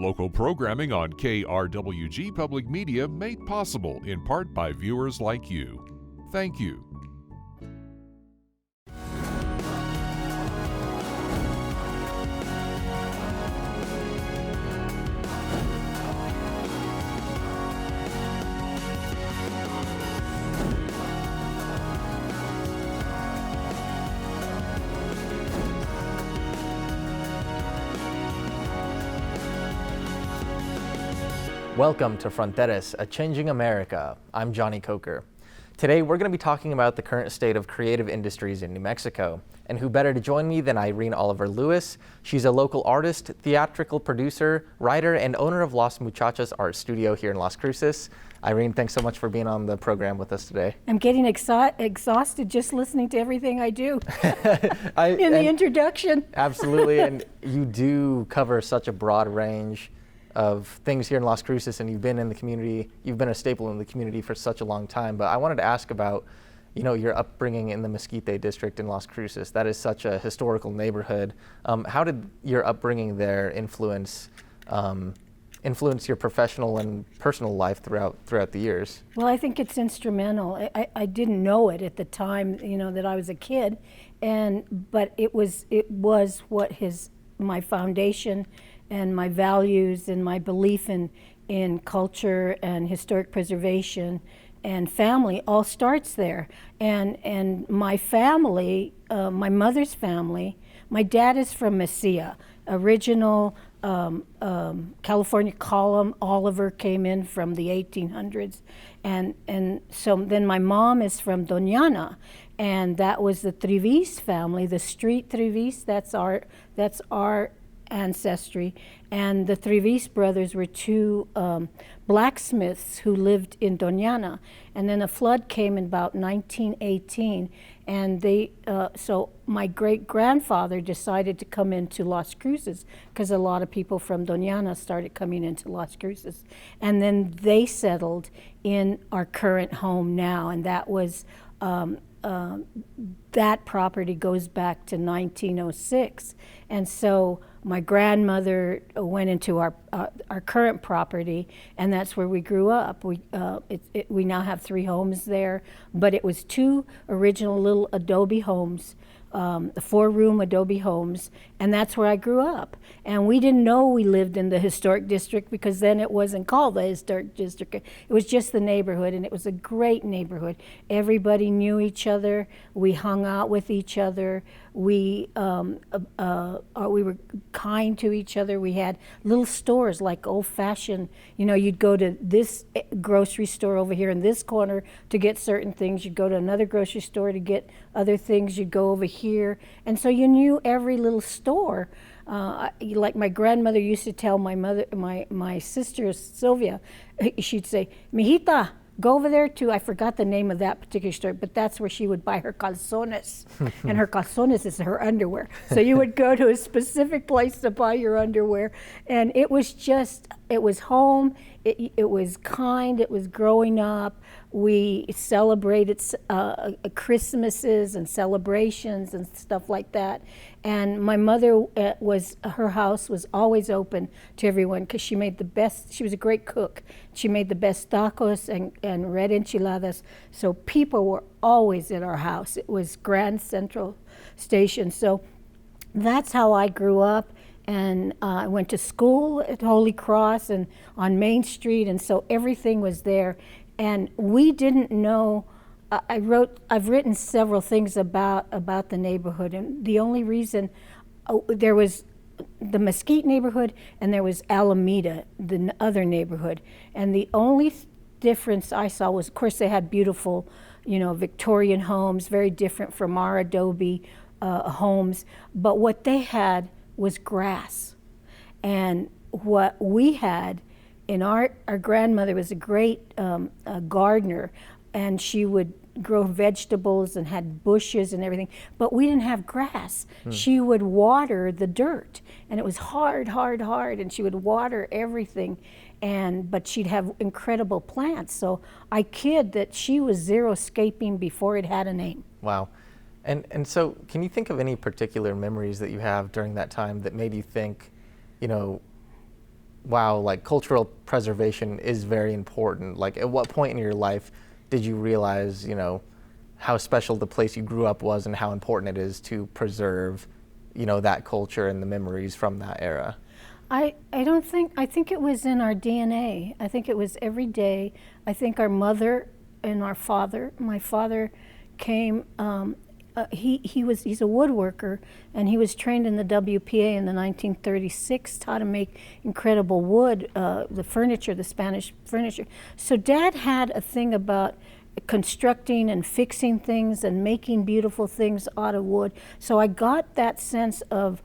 Local programming on KRWG Public Media made possible in part by viewers like you. Thank you. Welcome to Fronteras, A Changing America. I'm Jonny Coker. Today we're going to be talking about the current state of creative industries in New Mexico. And who better to join me than Irene Oliver-Lewis? She's a local artist, theatrical producer, writer, and owner of Las Muchachas Art Studio here in Las Cruces. Irene, thanks so much for being on the program with us today. I'm getting exhausted just listening to everything I do in the introduction. Absolutely, and you do cover such a broad range of things here in Las Cruces, and you've been in the community, you've been a staple in the community for such a long time. But I wanted to ask about, your upbringing in the Mesquite district in Las Cruces. That is such a historical neighborhood. How did your upbringing there influence your professional and personal life throughout the years? Well, I think it's instrumental. I didn't know it at the time, that I was a kid, but it was what my foundation and my values and my belief in culture and historic preservation and family all starts there. And my family, my mother's family, my dad is from Mesilla, original California column. Oliver came in from the 1800s. And so then my mom is from Doñana, and that was the Trevis family, the street Trevis, that's our ancestry. And the Trevis brothers were two blacksmiths who lived in Doñana. And then a flood came in about 1918, and so my great-grandfather decided to come into Las Cruces because a lot of people from Doñana started coming into Las Cruces. And then they settled in our current home now, and that was that property goes back to 1906. And so my grandmother went into our current property, and that's where we grew up. We now have 3 homes there, but it was 2 original little adobe homes, 4-room adobe homes, and that's where I grew up. And we didn't know we lived in the historic district because then it wasn't called the historic district. It was just the neighborhood, and it was a great neighborhood. Everybody knew each other. We hung out with each other. We were kind to each other. We had little stores like old-fashioned. You'd go to this grocery store over here in this corner to get certain things. You'd go to another grocery store to get other things. You'd go over here, and so you knew every little store. Like my grandmother used to tell my sister Sylvia, she'd say, "Mijita, go over there to," I forgot the name of that particular store, but that's where she would buy her calzones. And her calzones is her underwear. So you would go to a specific place to buy your underwear. And it was home, it was kind, it was growing up. We celebrated Christmases and celebrations and stuff like that. And my mother, her house was always open to everyone because she was a great cook. She made the best tacos and red enchiladas. So people were always at our house. It was Grand Central Station. So that's how I grew up. And I went to school at Holy Cross and on Main Street, and so everything was there. And we didn't know. I've written several things about the neighborhood, and the only reason there was the Mesquite neighborhood and there was Alameda, the other neighborhood, and the only difference I saw was, of course, they had beautiful, Victorian homes, very different from our adobe homes, but what they had was grass. And what we had in our grandmother was a great gardener, and she would grow vegetables and had bushes and everything, but we didn't have grass. She would water the dirt, and it was hard, and she would water everything, but she'd have incredible plants. So I kid that she was xeriscaping before it had a name. Wow. And so can you think of any particular memories that you have during that time that made you think, wow, like cultural preservation is very important. Like at what point in your life did you realize, you know, how special the place you grew up was and how important it is to preserve, you know, that culture and the memories from that era? I think it was in our DNA. I think it was every day. I think our mother and our father, my father came, he's a woodworker, and he was trained in the WPA in the 1936, how to make incredible wood, the furniture, the Spanish furniture. So Dad had a thing about constructing and fixing things and making beautiful things out of wood. So I got that sense of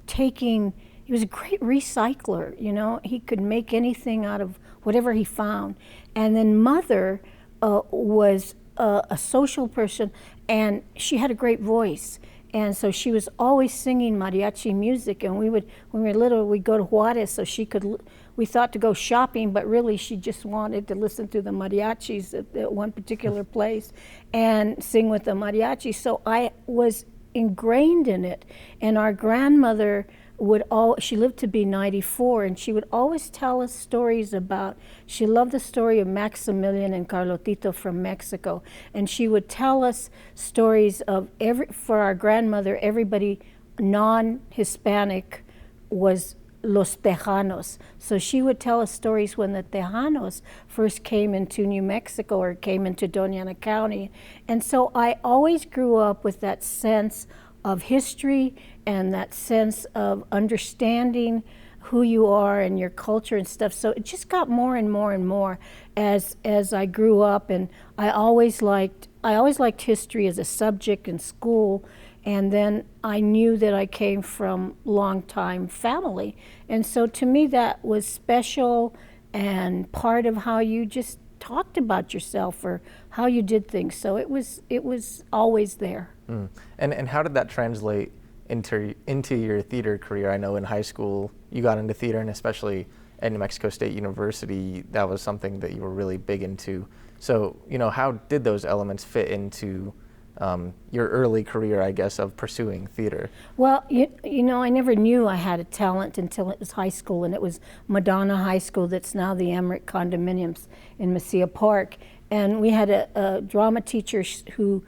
taking. He was a great recycler, you know. He could make anything out of whatever he found. And then Mother was a social person, and she had a great voice. And so she was always singing mariachi music, and when we were little, we'd go to Juarez so she could, we thought to go shopping, but really she just wanted to listen to the mariachis at one particular place and sing with the mariachi. So I was ingrained in it. And our grandmother she lived to be 94, and she would always tell us stories about, she loved the story of Maximilian and Carlotito from Mexico, and she would tell us stories of for our grandmother, everybody non-Hispanic was Los Tejanos. So she would tell us stories when the Tejanos first came into New Mexico or came into Doña Ana County. And so I always grew up with that sense of history and that sense of understanding who you are and your culture and stuff. So it just got more and more and more as I grew up, and I always liked history as a subject in school. And then I knew that I came from long-time family. And so to me that was special and part of how you just talked about yourself or how you did things. So it was always there. Mm. And how did that translate into your theater career? I know in high school you got into theater, and especially at New Mexico State University, that was something that you were really big into. So, you know, how did those elements fit into your early career, I guess, of pursuing theater? Well, you know, I never knew I had a talent until it was high school, and it was Madonna High School that's now the Emmerich Condominiums in Mesilla Park. And we had a drama teacher who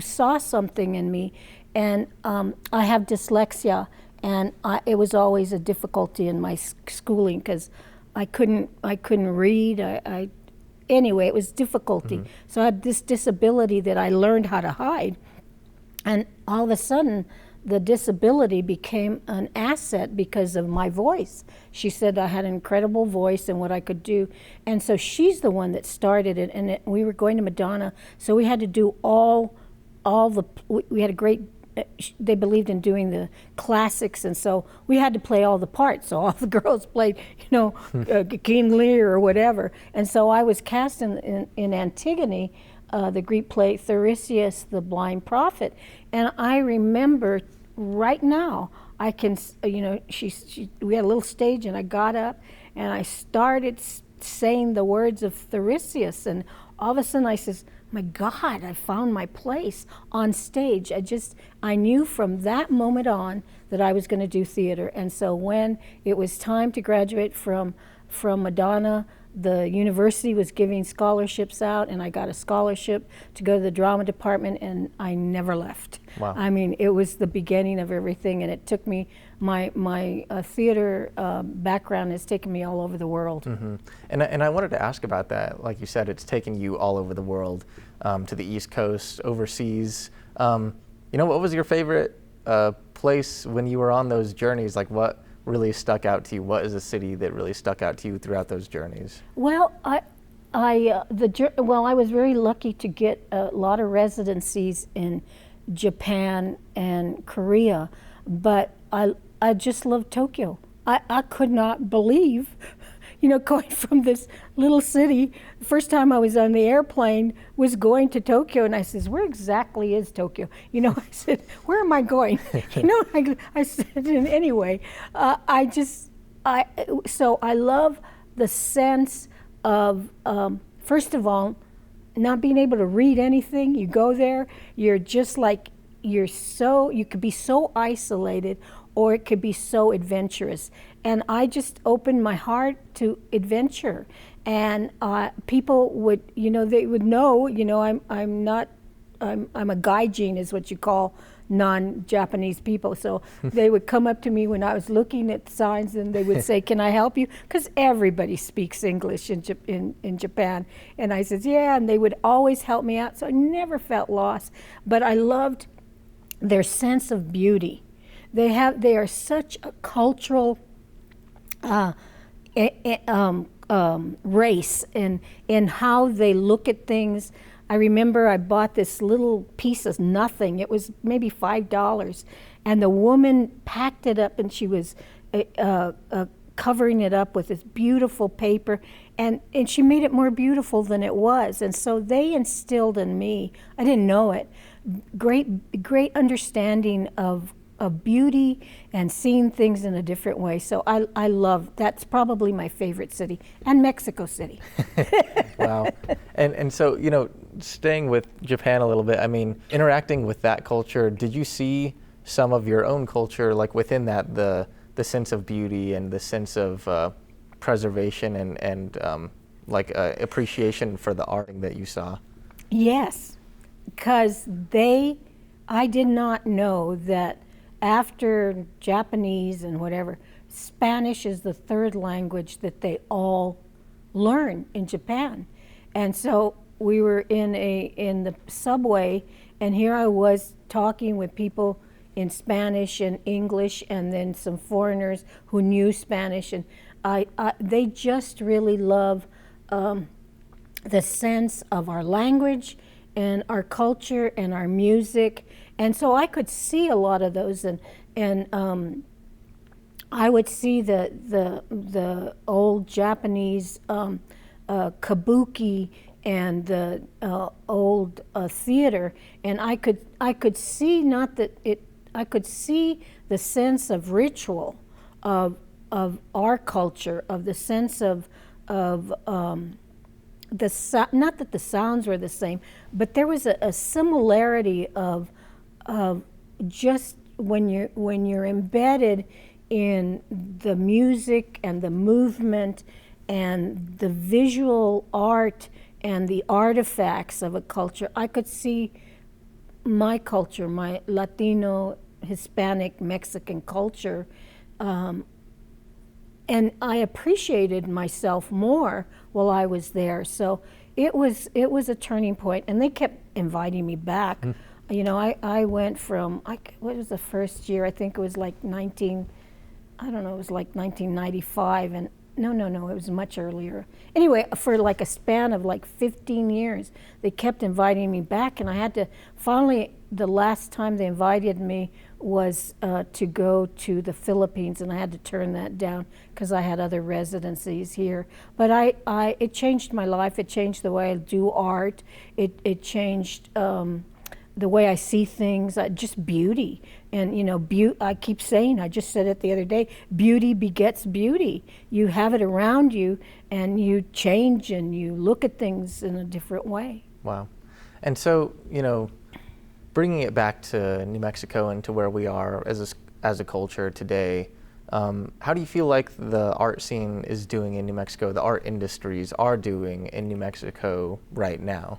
saw something in me, and I have dyslexia, and it was always a difficulty in my schooling because I couldn't read. Anyway, it was difficulty. Mm-hmm. So I had this disability that I learned how to hide. And all of a sudden, the disability became an asset because of my voice. She said I had an incredible voice and what I could do. And so she's the one that started it. And we were going to Madonna. So we had to do we had a great, they believed in doing the classics, and so we had to play all the parts. So all the girls played, you know, King Lear or whatever. And so I was cast in Antigone, the Greek play Tiresias, the blind prophet. And I remember right now, I can, you know, we had a little stage, and I got up and I started saying the words of Tiresias, and all of a sudden I says, my God, I found my place on stage. I knew from that moment on that I was going to do theater. And so when it was time to graduate from Madonna, the university was giving scholarships out, and I got a scholarship to go to the drama department, and I never left. Wow. I mean, it was the beginning of everything, and it took me, my theater background has taken me all over the world. Mm-hmm. And I wanted to ask about that. Like you said, it's taken you all over the world, to the East Coast, overseas. You know, what was your favorite place when you were on those journeys? Like, what really stuck out to you? What is a city that really stuck out to you throughout those journeys? Well, I was very lucky to get a lot of residencies in Japan and Korea, but I just loved Tokyo. I could not believe, you know, going from this little city. The first time I was on the airplane was going to Tokyo, and I says, where exactly is Tokyo? You know, I said, where am I going? You know, I said, anyway, so I love the sense of, first of all, not being able to read anything. You go there, you're just like, you could be so isolated. or it could be so adventurous. And I just opened my heart to adventure. And people would, they would know, I'm a gaijin is what you call non-Japanese people. So they would come up to me when I was looking at signs and they would say, "Can I help you?" Because everybody speaks English in Japan. And I said, "Yeah," and they would always help me out. So I never felt lost. But I loved their sense of beauty. They are such a cultural race in how they look at things. I remember I bought this little piece of nothing. It was maybe $5, and the woman packed it up, and she was covering it up with this beautiful paper, and she made it more beautiful than it was. And so they instilled in me, I didn't know it, great understanding of beauty and seeing things in a different way. So I love, that's probably my favorite city, and Mexico City. Wow. And so, staying with Japan a little bit, I mean, interacting with that culture, did you see some of your own culture, like within that, the sense of beauty and the sense of preservation and appreciation for the art that you saw? Yes, because I did not know that after Japanese and whatever, Spanish is the third language that they all learn in Japan. And so we were in the subway, and here I was talking with people in Spanish and English, and then some foreigners who knew Spanish, and they just really love the sense of our language and our culture and our music. And so I could see a lot of those, and I would see the old Japanese kabuki and the old theater, and I could see I could see the sense of ritual of our culture, of the sense of not that the sounds were the same, but there was a similarity of just when you're embedded in the music and the movement and the visual art and the artifacts of a culture. I could see my culture, my Latino, Hispanic, Mexican culture, and I appreciated myself more while I was there. So it was a turning point, and they kept inviting me back. I went from, what was the first year? I think it was like 1995, and no, it was much earlier. Anyway, for like a span of like 15 years, they kept inviting me back, and I had to, finally, the last time they invited me was to go to the Philippines, and I had to turn that down because I had other residencies here. But it changed my life. It changed the way I do art. It changed the way I see things, just beauty. And I keep saying, I just said it the other day, beauty begets beauty. You have it around you, and you change and you look at things in a different way. Wow. And so, bringing it back to New Mexico and to where we are as a culture today, how do you feel like the art scene is doing in New Mexico, the art industries are doing in New Mexico right now?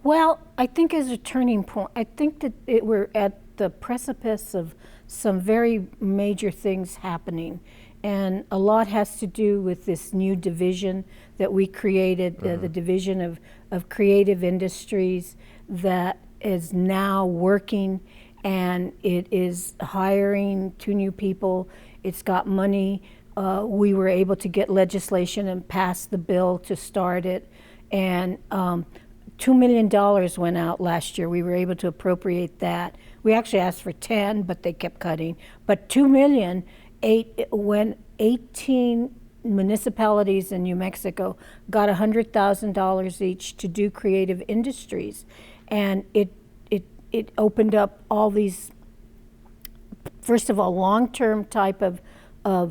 Well, I think as a turning point, I think that we're at the precipice of some very major things happening. And a lot has to do with this new division that we created, the division of creative industries that is now working, and it is hiring 2 new people. It's got money. We were able to get legislation and pass the bill to start it. And $2 million went out last year. We were able to appropriate that. We actually asked for 10, but they kept cutting. But $2 million, when 18 municipalities in New Mexico got $100,000 each to do creative industries. And it opened up all these, first of all, long-term type of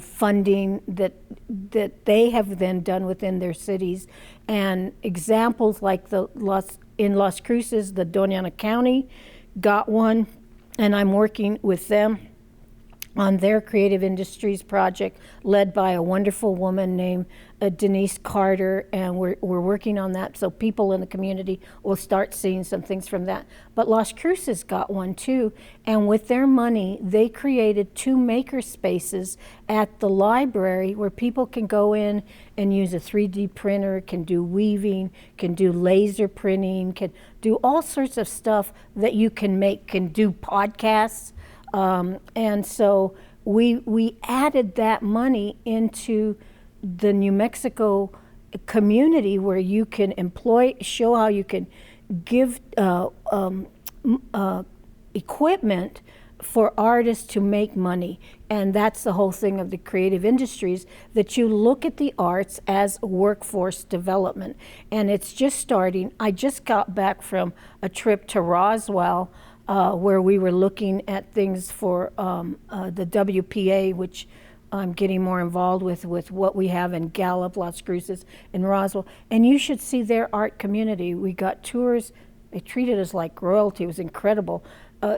funding that they have then done within their cities, and examples like in Las Cruces, the Doña Ana County got one, and I'm working with them on their creative industries project led by a wonderful woman named Denise Carter, and we're working on that so people in the community will start seeing some things from that. But Las Cruces got one too, and with their money they created 2 maker spaces at the library where people can go in and use a 3D printer, can do weaving, can do laser printing, can do all sorts of stuff that you can make, can do podcasts. And so we added that money into the New Mexico community where you can show how you can give equipment for artists to make money. And that's the whole thing of the creative industries, that you look at the arts as workforce development. And it's just starting. I just got back from a trip to Roswell, where we were looking at things for the WPA, which I'm getting more involved with what we have in Gallup, Las Cruces, and Roswell. And you should see their art community. We got tours. They treated us like royalty. It was incredible.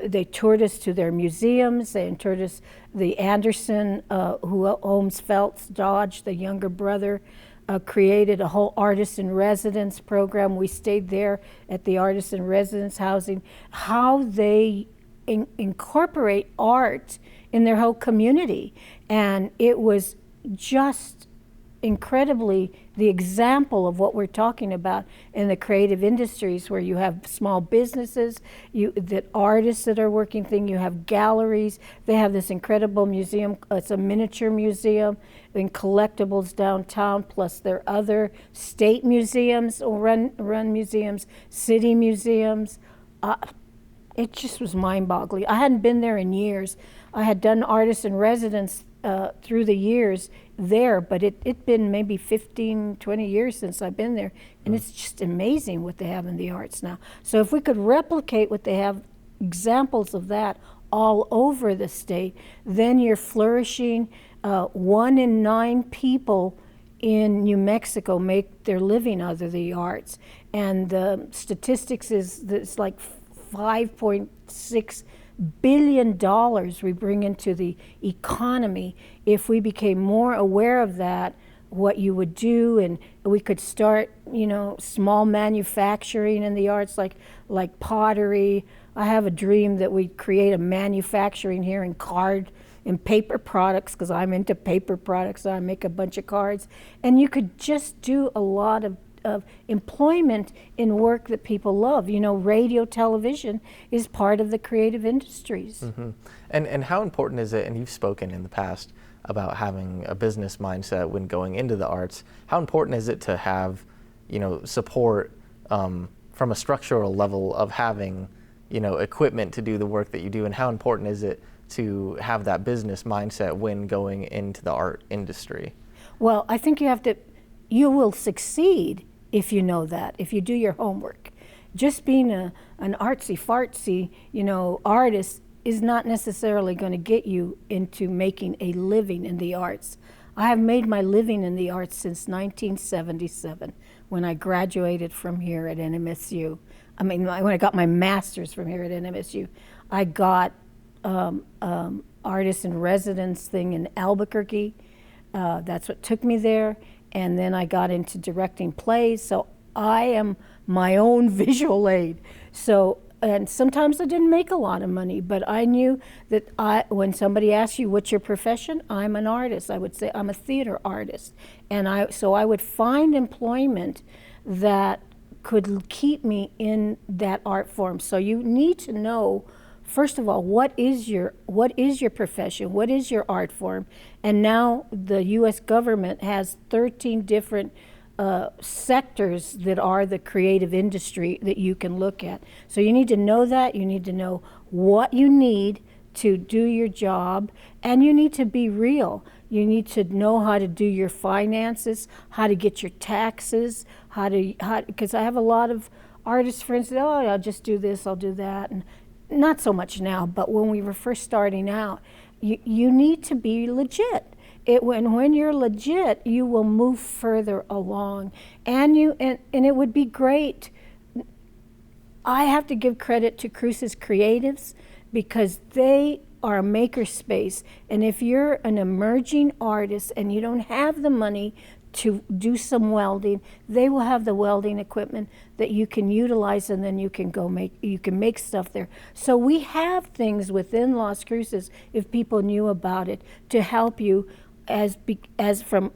They toured us to their museums. They toured us, the Anderson, who owns Phelps Dodge, the younger brother, created a whole artist in residence program. We stayed there at the artist in residence housing. How they incorporate art in their whole community. And it was just incredibly the example of what we're talking about in the creative industries, where you have small businesses, that artists that are working thing, you have galleries. They have this incredible museum. It's a miniature museum and collectibles downtown, plus their other state museums, run museums, city museums. It just was mind-boggling. I hadn't been there in years. I had done artists in residence through the years there, but it'd been maybe 15, 20 years since I've been there, and it's just amazing what they have in the arts now. So if we could replicate what they have, examples of that all over the state, then you're flourishing. 1 in 9 people in New Mexico make their living out of the arts, and the statistics is that it's like $5.6 billion we bring into the economy if we became more aware of that, what you would do, and we could start, small manufacturing in the arts, like pottery. I have a dream that we create a manufacturing here in card and paper products, because I'm into paper products, so I make a bunch of cards, and you could just do a lot of employment in work that people love. Radio, television is part of the creative industries. Mm-hmm. And how important is it, and you've spoken in the past about having a business mindset when going into the arts, how important is it to have, support from a structural level of having, equipment to do the work that you do, and how important is it to have that business mindset when going into the art industry? Well, I think you will succeed if you know that, if you do your homework. Just being an artsy-fartsy, artist is not necessarily going to get you into making a living in the arts. I have made my living in the arts since 1977, when I graduated from here at NMSU. When I got my master's from here at NMSU. I got artist in residence thing in Albuquerque. That's what took me there. And then I got into directing plays, so I am my own visual aid. So, and sometimes I didn't make a lot of money, but I knew that when somebody asks you, what's your profession? I'm an artist. I would say I'm a theater artist. And so I would find employment that could keep me in that art form. So you need to know, first of all, what is your profession? What is your art form? And now the U.S. government has 13 different sectors that are the creative industry that you can look at. So you need to know that. You need to know what you need to do your job, and you need to be real. You need to know how to do your finances, how to get your taxes, because I have a lot of artist friends that, I'll just do this, I'll do that, and not so much now, but when we were first starting out, you need to be legit. When you're legit, you will move further along, and it would be great. I have to give credit to Cruces Creatives, because they are a maker space, and if you're an emerging artist and you don't have the money to do some welding, they will have the welding equipment that you can utilize, and then you can make stuff there. So we have things within Las Cruces, if people knew about it, to help you as from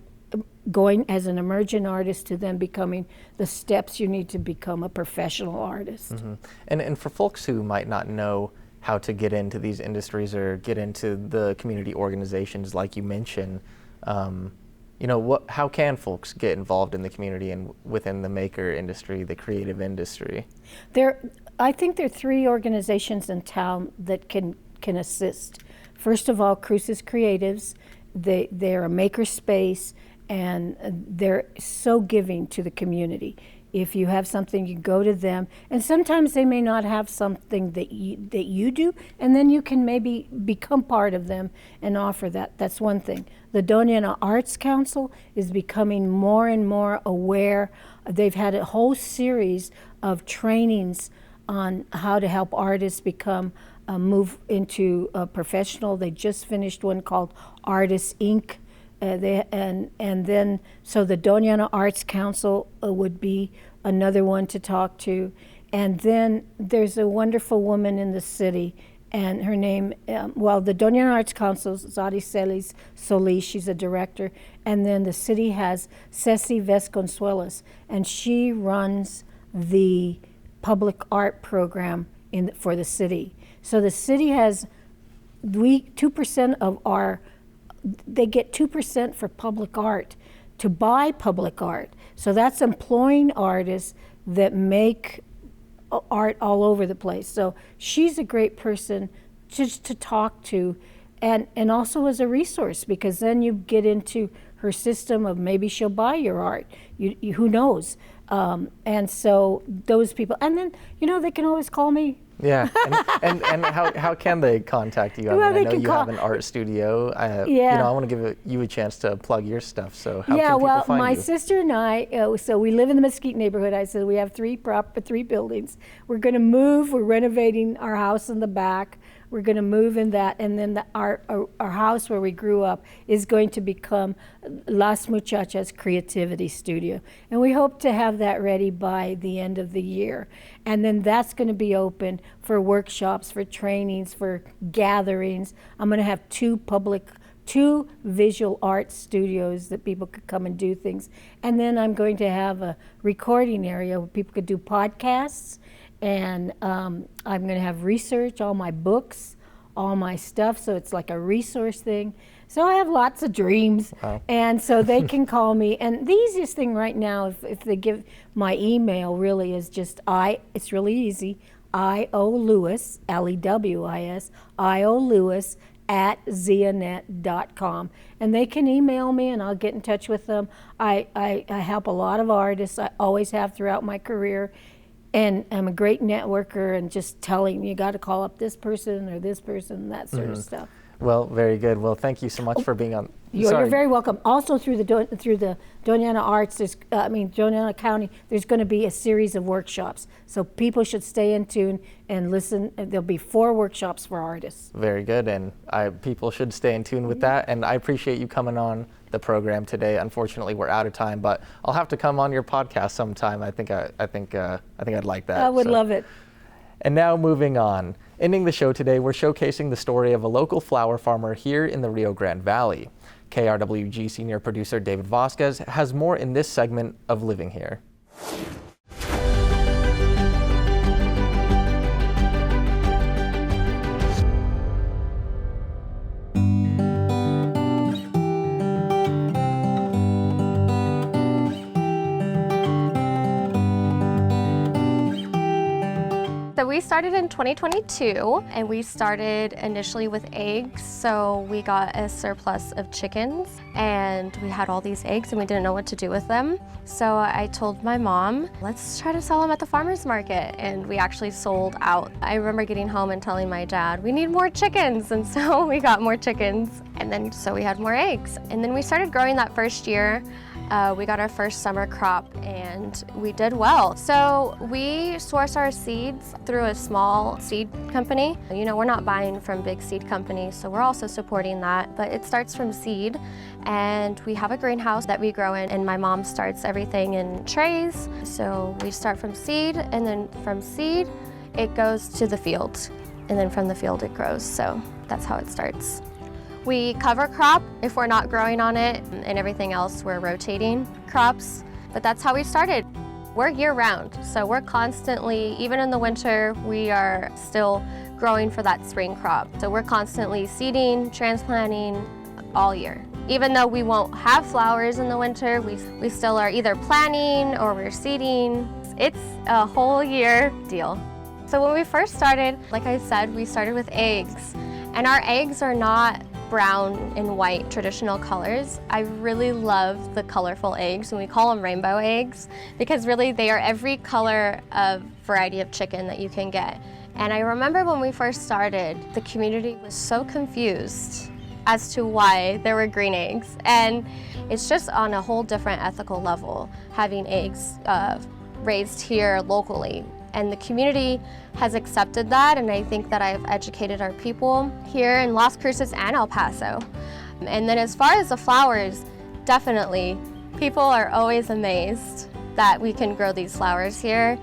going as an emergent artist to then becoming the steps you need to become a professional artist. Mm-hmm. And for folks who might not know how to get into these industries or get into the community organizations like you mentioned, how can folks get involved in the community and within the maker industry, the creative industry? I think there are 3 organizations in town that can assist. First of all, Cruces Creatives. They're a maker space, and they're so giving to the community. If you have something, you go to them, and sometimes they may not have something that you do, and then you can maybe become part of them and offer that. That's one thing. The Doña Ana Arts Council is becoming more and more aware. They've had a whole series of trainings on how to help artists become move into a professional. They just finished one called Artists Inc. So the Doña Ana Arts Council would be another one to talk to. And then there's a wonderful woman in the city, and her name, the Doña Ana Arts Council is Zari Solis, she's a director. And then the city has Ceci Vasconcelos, and she runs the public art program for the city. So the city has 2% of they get 2% for public art, to buy public art. So that's employing artists that make art all over the place. So she's a great person just to talk to, and also as a resource, because then you get into her system of maybe she'll buy your art. Who knows? And so those people, and then, they can always call me. Yeah, and how can they contact you? I know you have an art studio. I want to give you a chance to plug your stuff. So how can people find you? My sister and I, so we live in the Mesquite neighborhood. I said we have 3 buildings. We're going to move. We're renovating our house in the back. We're going to move in that, and then our house where we grew up is going to become Las Muchachas Creativity Studio. And we hope to have that ready by the end of the year. And then that's going to be open for workshops, for trainings, for gatherings. I'm going to have 2 visual art studios that people could come and do things. And then I'm going to have a recording area where people could do podcasts. And I'm going to have research, all my books, all my stuff, so it's like a resource thing. So I have lots of dreams. Wow. And so they can call me. And the easiest thing right now, if they give my email, really is just it's really easy, IOLewis, Lewis, IOLewis @zianet.com. And they can email me and I'll get in touch with them. I help a lot of artists. I always have throughout my career. And I'm a great networker, and just telling you got to call up this person or this person, that sort of stuff. Well, very good. Well, thank you so much for being on. You're very welcome. Also through the Doña Ana Arts, Doña Ana County, there's going to be a series of workshops. So people should stay in tune and listen. There'll be 4 workshops for artists. Very good, and people should stay in tune with that. And I appreciate you coming on the program today. Unfortunately, we're out of time, but I'll have to come on your podcast sometime. I think I'd like that. I would love it. And now moving on. Ending the show today, we're showcasing the story of a local flower farmer here in the Rio Grande Valley. KRWG senior producer David Vasquez has more in this segment of Living Here. So we started in 2022, and we started initially with eggs. So we got a surplus of chickens, and we had all these eggs and we didn't know what to do with them. So I told my mom, let's try to sell them at the farmer's market. And we actually sold out. I remember getting home and telling my dad, we need more chickens. And so we got more chickens, and then so we had more eggs. And then we started growing that first year. We got our first summer crop and we did well. So we source our seeds through a small seed company. You know, we're not buying from big seed companies, so we're also supporting that, but it starts from seed. And we have a greenhouse that we grow in, and my mom starts everything in trays. So we start from seed, and then from seed, it goes to the field. And then from the field it grows, so that's how it starts. We cover crop if we're not growing on it, and everything else we're rotating crops, but that's how we started. We're year-round, so we're constantly, even in the winter, we are still growing for that spring crop. So we're constantly seeding, transplanting all year. Even though we won't have flowers in the winter, we still are either planting or we're seeding. It's a whole year deal. So when we first started, like I said, we started with eggs, and our eggs are not brown and white traditional colors. I really love the colorful eggs, and we call them rainbow eggs because really they are every color of variety of chicken that you can get. And I remember when we first started, the community was so confused as to why there were green eggs, and it's just on a whole different ethical level having eggs raised here locally. And the community has accepted that, and I think that I've educated our people here in Las Cruces and El Paso. And then as far as the flowers, definitely, people are always amazed that we can grow these flowers here.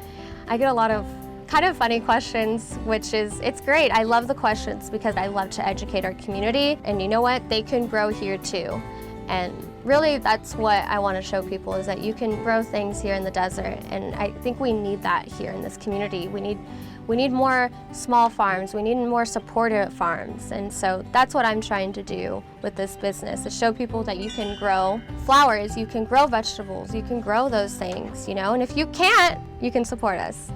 I get a lot of kind of funny questions, which is, it's great. I love the questions because I love to educate our community, and you know what? They can grow here too. And really, that's what I want to show people, is that you can grow things here in the desert, and I think we need that here in this community. We need more small farms, we need more supportive farms, and so that's what I'm trying to do with this business, to show people that you can grow flowers, you can grow vegetables, you can grow those things, you know, and if you can't, you can support us.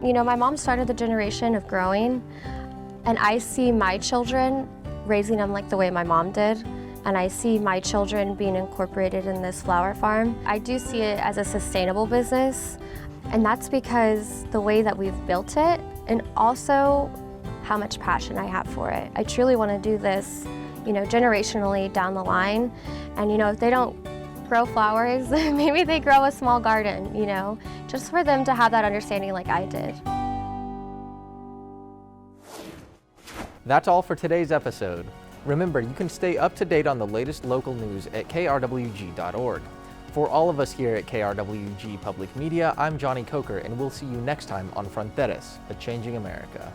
You know, my mom started the generation of growing, and I see my children raising them like the way my mom did. And I see my children being incorporated in this flower farm. I do see it as a sustainable business, and that's because the way that we've built it, and also how much passion I have for it. I truly want to do this, you know, generationally down the line. And you know, if they don't grow flowers, maybe they grow a small garden, you know, just for them to have that understanding like I did. That's all for today's episode. Remember, you can stay up to date on the latest local news at krwg.org. For all of us here at KRWG Public Media, I'm Jonny Coker, and we'll see you next time on Fronteras, A Changing America.